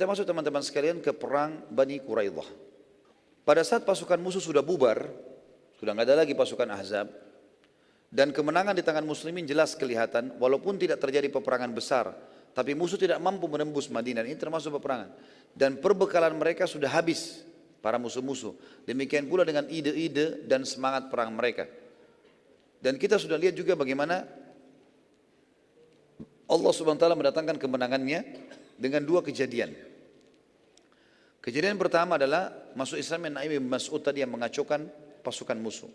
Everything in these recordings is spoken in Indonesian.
kita masuk teman-teman sekalian ke perang Bani Quraidah. Pada saat pasukan musuh sudah bubar, sudah nggak ada lagi pasukan Ahzab, dan kemenangan di tangan muslimin jelas kelihatan, walaupun tidak terjadi peperangan besar, tapi musuh tidak mampu menembus Madinah. Ini termasuk peperangan. Dan perbekalan mereka sudah habis, para musuh-musuh. Demikian pula dengan ide-ide dan semangat perang mereka. Dan kita sudah lihat juga bagaimana Allah Subhanahu wa taala mendatangkan kemenangannya dengan dua kejadian. Kejadian pertama adalah masuk Islam Naim bin Mas'ud tadi yang mengacaukan pasukan musuh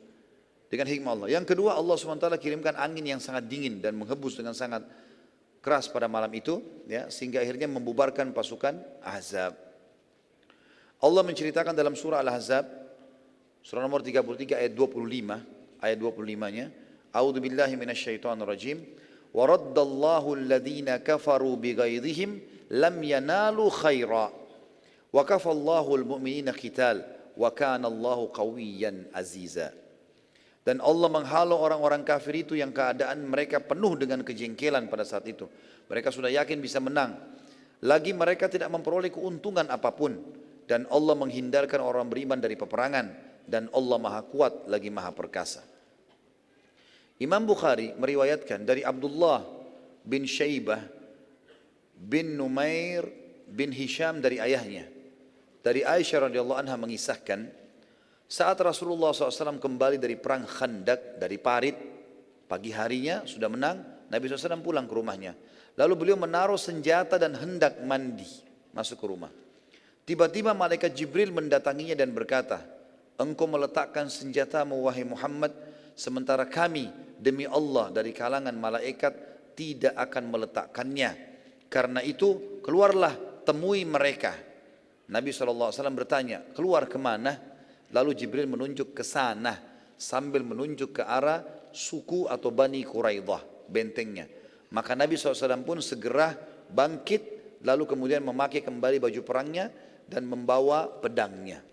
dengan hikmah Allah. Yang kedua, Allah Subhanahu wa taala kirimkan angin yang sangat dingin dan menghembus dengan sangat keras pada malam itu, ya, sehingga akhirnya membubarkan pasukan Ahzab. Allah menceritakan dalam surah Al-Ahzab, surah nomor 33 ayat 25, ayat 25-nya, A'udzu billahi minasyaitonir rajim, wa raddallahu alladhina kafaru bighaidhihim lam yanalu khaira wa kafallahu almu'minina qital wa kana Allahu qawiyyan aziza. Dan Allah menghalau orang-orang kafir itu yang keadaan mereka penuh dengan kejengkelan pada saat itu. Mereka sudah yakin bisa menang. Lagi mereka tidak memperoleh keuntungan apapun. Dan Allah menghindarkan orang beriman dari peperangan. Dan Allah maha kuat lagi maha perkasa. Imam Bukhari meriwayatkan dari Abdullah bin Syaibah bin Numair bin Hisham dari ayahnya. Dari Aisyah radhiyallahu anha mengisahkan, saat Rasulullah SAW kembali dari perang Khandak, dari parit, pagi harinya sudah menang, Nabi SAW pulang ke rumahnya. Lalu beliau menaruh senjata dan hendak mandi, masuk ke rumah. Tiba-tiba malaikat Jibril mendatanginya dan berkata, engkau meletakkan senjatamu wahai Muhammad, sementara kami demi Allah dari kalangan malaikat tidak akan meletakkannya. Karena itu keluarlah temui mereka. Nabi SAW bertanya, keluar kemana? Lalu Jibril menunjuk ke sana sambil menunjuk ke arah suku atau Bani Quraidah, bentengnya. Maka Nabi SAW pun segera bangkit lalu kemudian memakai kembali baju perangnya dan membawa pedangnya.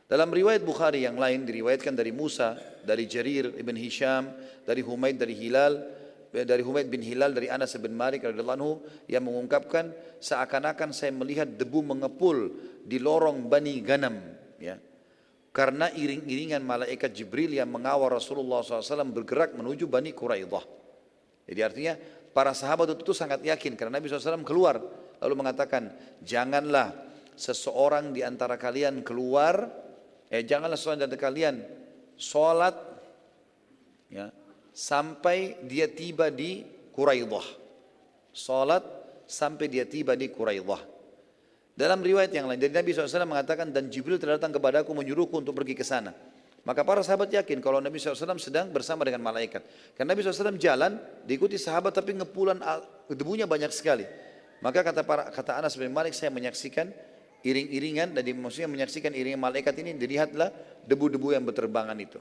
Dalam riwayat Bukhari yang lain diriwayatkan dari Musa, dari Jarir ibn Hisham, dari Humaid bin Hilal, dari Anas bin Malik radhiyallahu anhu yang mengungkapkan seakan-akan saya melihat debu mengepul di lorong Bani Ganam, ya. Karena iring-iringan malaikat Jibril yang mengawal Rasulullah SAW bergerak menuju Bani Quraidah. Jadi artinya para sahabat itu sangat yakin karena Nabi SAW keluar lalu mengatakan, janganlah seseorang di antara kalian keluar, janganlah seseorang di antara kalian sholat, ya, sampai dia tiba di Quraidah. Sholat sampai dia tiba di Quraidah. Dalam riwayat yang lain dari Nabi SAW mengatakan, dan Jibril telah datang kepadaku menyuruhku untuk pergi ke sana. Maka para sahabat yakin kalau Nabi SAW sedang bersama dengan malaikat. Karena Nabi SAW jalan diikuti sahabat tapi ngepulan debunya banyak sekali. Maka kata Anas bin Malik, saya menyaksikan iring-iringan, dan maksudnya menyaksikan iringan malaikat ini, dilihatlah debu-debu yang berterbangan itu.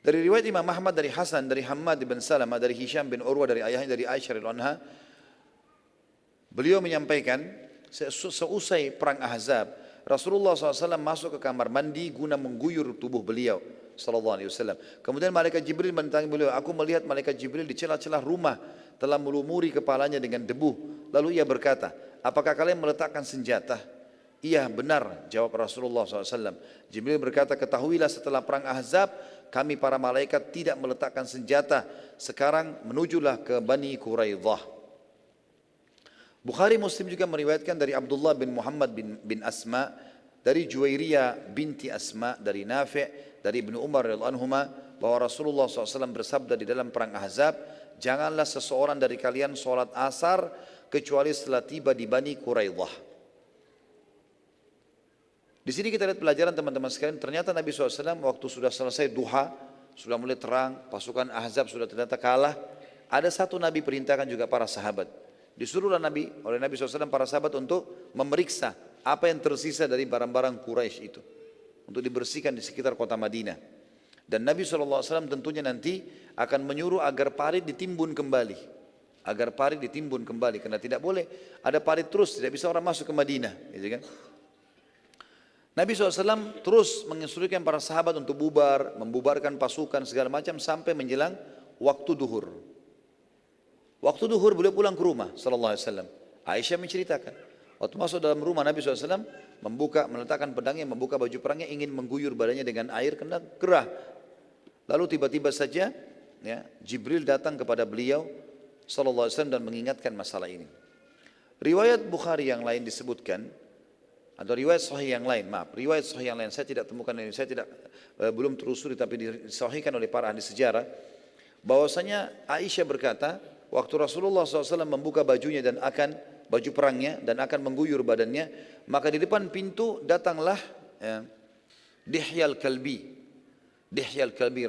Dari riwayat Imam Ahmad dari Hasan, dari Hammad bin Salamah, dari Hisham bin Urwah, dari ayahnya, dari Aisyah radhiyallahu anha, beliau menyampaikan, seusai perang Ahzab, Rasulullah SAW masuk ke kamar mandi guna mengguyur tubuh beliau SAW. Kemudian malaikat Jibril mendatangi beliau. Aku melihat malaikat Jibril di celah-celah rumah telah melumuri kepalanya dengan debu. Lalu ia berkata, apakah kalian meletakkan senjata? Iya benar, jawab Rasulullah SAW. Jibril berkata, ketahuilah setelah perang Ahzab kami para malaikat tidak meletakkan senjata. Sekarang menujulah ke Bani Quraidah. Bukhari Muslim juga meriwayatkan dari Abdullah bin Muhammad bin Asma, dari Juwairiyah binti Asma, dari Nafi', dari Ibnu Umar radhiyallahu anhuma, bahwa Rasulullah SAW bersabda di dalam perang Ahzab, janganlah seseorang dari kalian sholat asar kecuali setelah tiba di Bani Quraidah. Di sini kita lihat pelajaran teman-teman sekalian, ternyata Nabi SAW waktu sudah selesai duha, sudah mulai terang, pasukan Ahzab sudah ternyata kalah, ada satu Nabi perintahkan juga para sahabat. Disuruhlah oleh Nabi SAW para sahabat untuk memeriksa apa yang tersisa dari barang-barang Quraisy itu, untuk dibersihkan di sekitar kota Madinah. Dan Nabi SAW tentunya nanti akan menyuruh agar parit ditimbun kembali. Agar parit ditimbun kembali, karena tidak boleh ada parit terus, tidak bisa orang masuk ke Madinah, gitu kan. Nabi SAW terus menginstruksikan para sahabat untuk membubarkan pasukan segala macam sampai menjelang waktu duhur. Waktu duhur beliau pulang ke rumah sallallahu alaihi wasallam. Aisyah menceritakan, Waktu masuk dalam rumah Nabi SAW, meletakkan pedangnya, membuka baju perangnya, ingin mengguyur badannya dengan air kena gerah. Lalu tiba-tiba saja ya, Jibril datang kepada beliau sallallahu alaihi wasallam dan mengingatkan masalah ini. Riwayat Bukhari yang lain disebutkan, atau riwayat sahih yang lain, riwayat sahih yang lain saya tidak temukan ini, saya tidak belum telusuri tapi disahihkan oleh para ahli sejarah, bahwasanya Aisyah berkata, waktu Rasulullah SAW membuka bajunya dan baju perangnya dan akan mengguyur badannya, maka di depan pintu datanglah ya, Dihyal Kalbi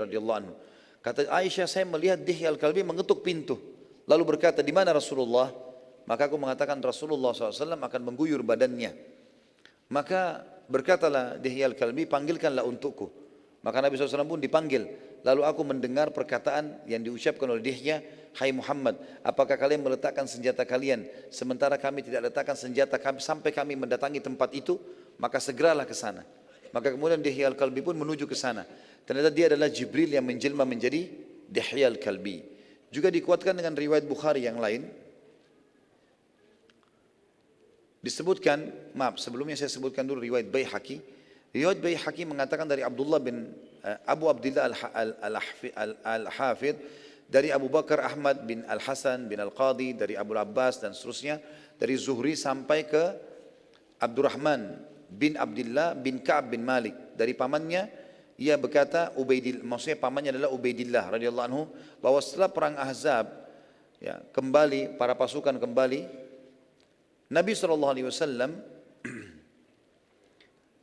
radhiyallahu anhu. Kata Aisyah, saya melihat Dihyal Kalbi mengetuk pintu, lalu berkata, di mana Rasulullah? Maka aku mengatakan Rasulullah SAW akan mengguyur badannya. Maka berkatalah Dihyal Kalbi, panggilkanlah untukku. Maka Nabi SAW pun dipanggil. Lalu aku mendengar perkataan yang diucapkan oleh Dihya, hai Muhammad, apakah kalian meletakkan senjata kalian sementara kami tidak letakkan senjata kami sampai kami mendatangi tempat itu? Maka segeralah ke sana. Maka kemudian Dihyal Kalbi pun menuju ke sana. Ternyata dia adalah Jibril yang menjelma menjadi Dihyal Kalbi. Juga dikuatkan dengan riwayat Bukhari yang lain. Disebutkan, sebelumnya saya sebutkan dulu riwayat Baihaqi. Riwayat Baihaqi mengatakan dari Abdullah bin Abu Abdillah Al-Hafidh, dari Abu Bakar Ahmad bin Al-Hasan bin Al-Qadi, dari Abu Abbas dan seterusnya, dari Zuhri sampai ke Abdurrahman bin Abdillah bin Ka'ab bin Malik, dari pamannya, ia berkata, maksudnya pamannya adalah Ubaidillah radhiyallahu anhu, bahwa setelah perang Ahzab ya, kembali, para pasukan kembali, Nabi SAW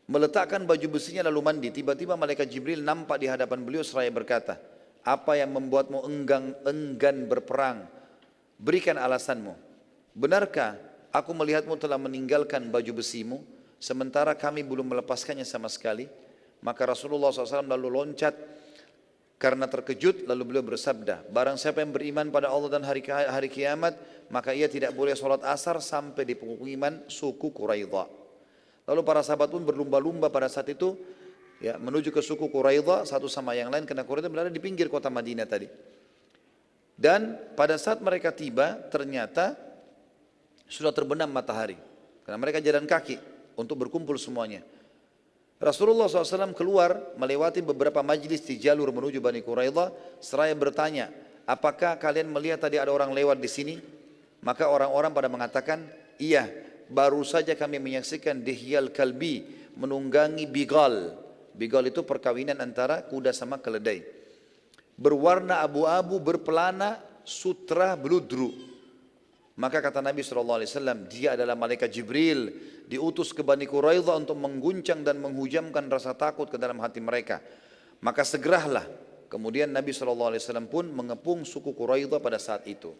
meletakkan baju besinya lalu mandi. Tiba-tiba malaikat Jibril nampak di hadapan beliau seraya berkata, apa yang membuatmu enggan berperang? Berikan alasanmu. Benarkah aku melihatmu telah meninggalkan baju besimu sementara kami belum melepaskannya sama sekali? Maka Rasulullah SAW lalu loncat karena terkejut, lalu beliau bersabda, barang siapa yang beriman pada Allah dan hari kiamat, maka ia tidak boleh sholat asar sampai di pemukiman suku Quraidah. Lalu para sahabat pun berlumba-lumba pada saat itu ya, menuju ke suku Quraidah satu sama yang lain, karena Quraidah berada di pinggir kota Madinah tadi. Dan pada saat mereka tiba, ternyata sudah terbenam matahari, karena mereka jalan kaki untuk berkumpul semuanya. Rasulullah SAW keluar melewati beberapa majlis di jalur menuju Bani Quraidah, seraya bertanya, apakah kalian melihat tadi ada orang lewat di sini? Maka orang-orang pada mengatakan, iya, baru saja kami menyaksikan Dihyal Kalbi menunggangi Bigal. Bigal itu perkawinan antara kuda sama keledai. Berwarna abu-abu, berpelana, sutra, beludru. Maka kata Nabi SAW, dia adalah malaikat Jibril, diutus ke Bani Quraidah untuk mengguncang dan menghujamkan rasa takut ke dalam hati mereka. Maka segeralah. Kemudian Nabi SAW pun mengepung suku Quraidah pada saat itu.